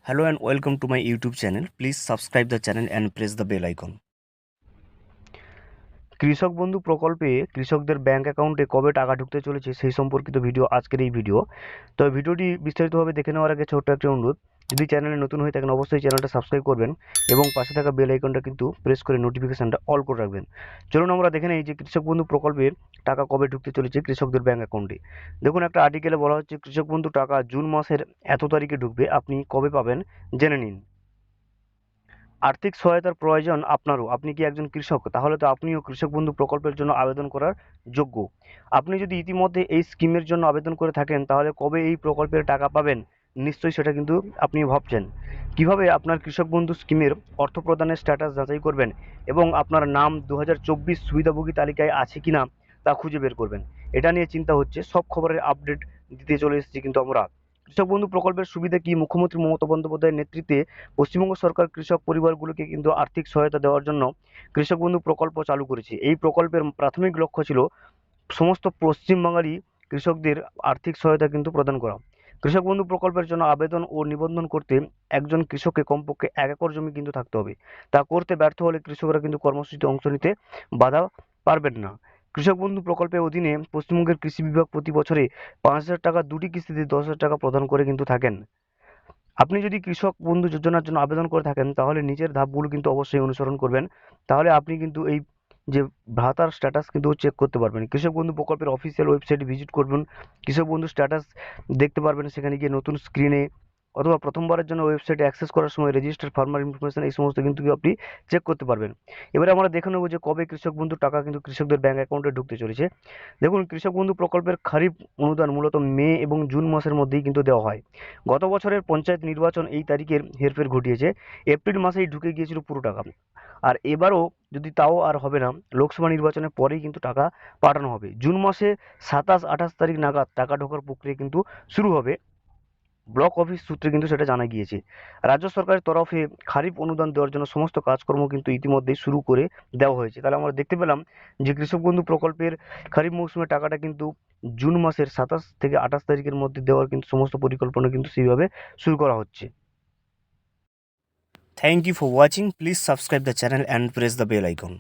Hello and welcome to my YouTube channel. Please subscribe the channel and press the bell icon. কৃষক বন্ধু প্রকল্পে কৃষকদের bank অ্যাকাউন্টে কবে টাকা ঢুকতে চলেছে সেই সম্পর্কিত ভিডিও আজকের এই ভিডিও। তো ভিডিওটি বিস্তারিতভাবে দেখে নেওয়ার আগে ছোট্ট একটা অনুরোধ, যদি চ্যানেলে নতুন হয়ে থাকেন অবশ্যই চ্যানেলটা সাবস্ক্রাইব করবেন এবং পাশে থাকা বেল আইকনটা কিন্তু প্রেস করে নোটিফিকেশনটা অল করে রাখবেন। চলুন আমরা দেখে নেই যে কৃষক বন্ধু প্রকল্পের টাকা কবে ঢুকতে চলেছে কৃষকদের ব্যাংক অ্যাকাউন্টে। দেখুন, একটা আর্টিকেলে বলা হচ্ছে কৃষক বন্ধু টাকা জুন মাসের এত তারিখে ঢুকবে, আপনি কবে পাবেন জেনে নিন। আর্থিক সহায়তার প্রয়োজন আপনারও। আপনি কি একজন কৃষক? তাহলে তো আপনিও কৃষক বন্ধু প্রকল্পের জন্য আবেদন করার যোগ্য। আপনি যদি ইতিমধ্যে এই স্কিমের জন্য আবেদন করে থাকেন তাহলে কবে এই প্রকল্পের টাকা পাবেন নিশ্চয়ই সেটা কিন্তু আপনি ভাবছেন। কিভাবে আপনার কৃষক বন্ধু স্কিমের অর্থ প্রদানের স্ট্যাটাস যাচাই করবেন এবং আপনার নাম 2024 সুবিধাভোগী তালিকায় আছে কিনা তা খুঁজে বের করবেন, এটা নিয়ে চিন্তা হচ্ছে। সব খবরের আপডেট দিতে চলে এসেছি কিন্তু আমরা। কৃষক বন্ধু প্রকল্পের সুবিধা কি? মুখ্যমন্ত্রী মমতা বন্দ্যোপাধ্যায়ের নেতৃত্বে পশ্চিমবঙ্গ সরকার কৃষক পরিবারগুলোকে কিন্তু আর্থিক সহায়তা দেওয়ার জন্য কৃষক বন্ধু প্রকল্প চালু করেছে। এই প্রকল্পের প্রাথমিক লক্ষ্য ছিল সমস্ত পশ্চিমবাঙালি কৃষকদের আর্থিক সহায়তা কিন্তু প্রদান করা। কৃষক বন্ধু প্রকল্পের জন্য আবেদন ও নিবন্ধন করতে একজন কৃষককে কমপক্ষে 1 একর জমি কিন্তু থাকতে হবে। তা করতে ব্যর্থ হলে কৃষকরা কিন্তু কর্মসূচিতে অংশ নিতে বাধা পারবেন না। কৃষক বন্ধু প্রকল্পের অধীনে পশ্চিমবঙ্গের কৃষি বিভাগ প্রতি বছরে 5,000 টাকা দুটি কিস্তিতে 10,000 টাকা প্রদান করে কিন্তু থাকেন। আপনি যদি কৃষক বন্ধু যোজনার জন্য আবেদন করে থাকেন তাহলে নিচের ধাপগুলো কিন্তু অবশ্যই অনুসরণ করবেন। তাহলে আপনি কিন্তু এই যে ভাতার স্ট্যাটাস কিন্তু চেক করতে পারবেন। কৃষক বন্ধু প্রকল্পের অফিসিয়াল ওয়েবসাইটে ভিজিট করবেন, কৃষক বন্ধু স্ট্যাটাস দেখতে পারবেন। সেখানে গিয়ে নতুন স্ক্রিনে অথবা প্রথমবারের জন্য ওয়েবসাইটে অ্যাক্সেস করার সময় রেজিস্টার ফার্মার ইনফরমেশন এই সমস্ত কিন্তু আপনি চেক করতে পারবেন। এবারে আমরা দেখে নেবো যে কবে কৃষক বন্ধু টাকা কিন্তু কৃষকদের ব্যাংক অ্যাকাউন্টে ঢুকতে চলেছে। দেখুন, কৃষক বন্ধু প্রকল্পের খারিফ অনুদান মূলত মে এবং জুন মাসের মধ্যেই কিন্তু দেওয়া হয়। গত বছরের পঞ্চায়েত নির্বাচন এই তারিখের হেরফের ঘটিয়েছে। এপ্রিল মাসেই ঢুকে গিয়েছিল পুরো টাকা। আর এবারও যদি তাও আর হবে না, লোকসভা নির্বাচনের পরেই কিন্তু টাকা পাঠানো হবে। জুন মাসে 27-28 তারিখ নাগাদ টাকা ঢোকার প্রক্রিয়া কিন্তু শুরু হবে। ব্লক অফিস সূত্রে কিন্তু সেটা জানা গিয়েছে। রাজ্য সরকারের তরফে খারিফ অনুদান দেওয়ার জন্য সমস্ত কাজকর্ম কিন্তু ইতিমধ্যেই শুরু করে দেওয়া হয়েছে। তাহলে আমরা দেখতে পেলাম যে কৃষক বন্ধু প্রকল্পের খারিফ মৌসুমের টাকাটা কিন্তু জুন মাসের 27 থেকে 28 তারিখের মধ্যে দেওয়ার কিন্তু সমস্ত পরিকল্পনা কিন্তু সেইভাবে শুরু করা হচ্ছে। Thank you for watching. Please subscribe the channel and press the bell icon.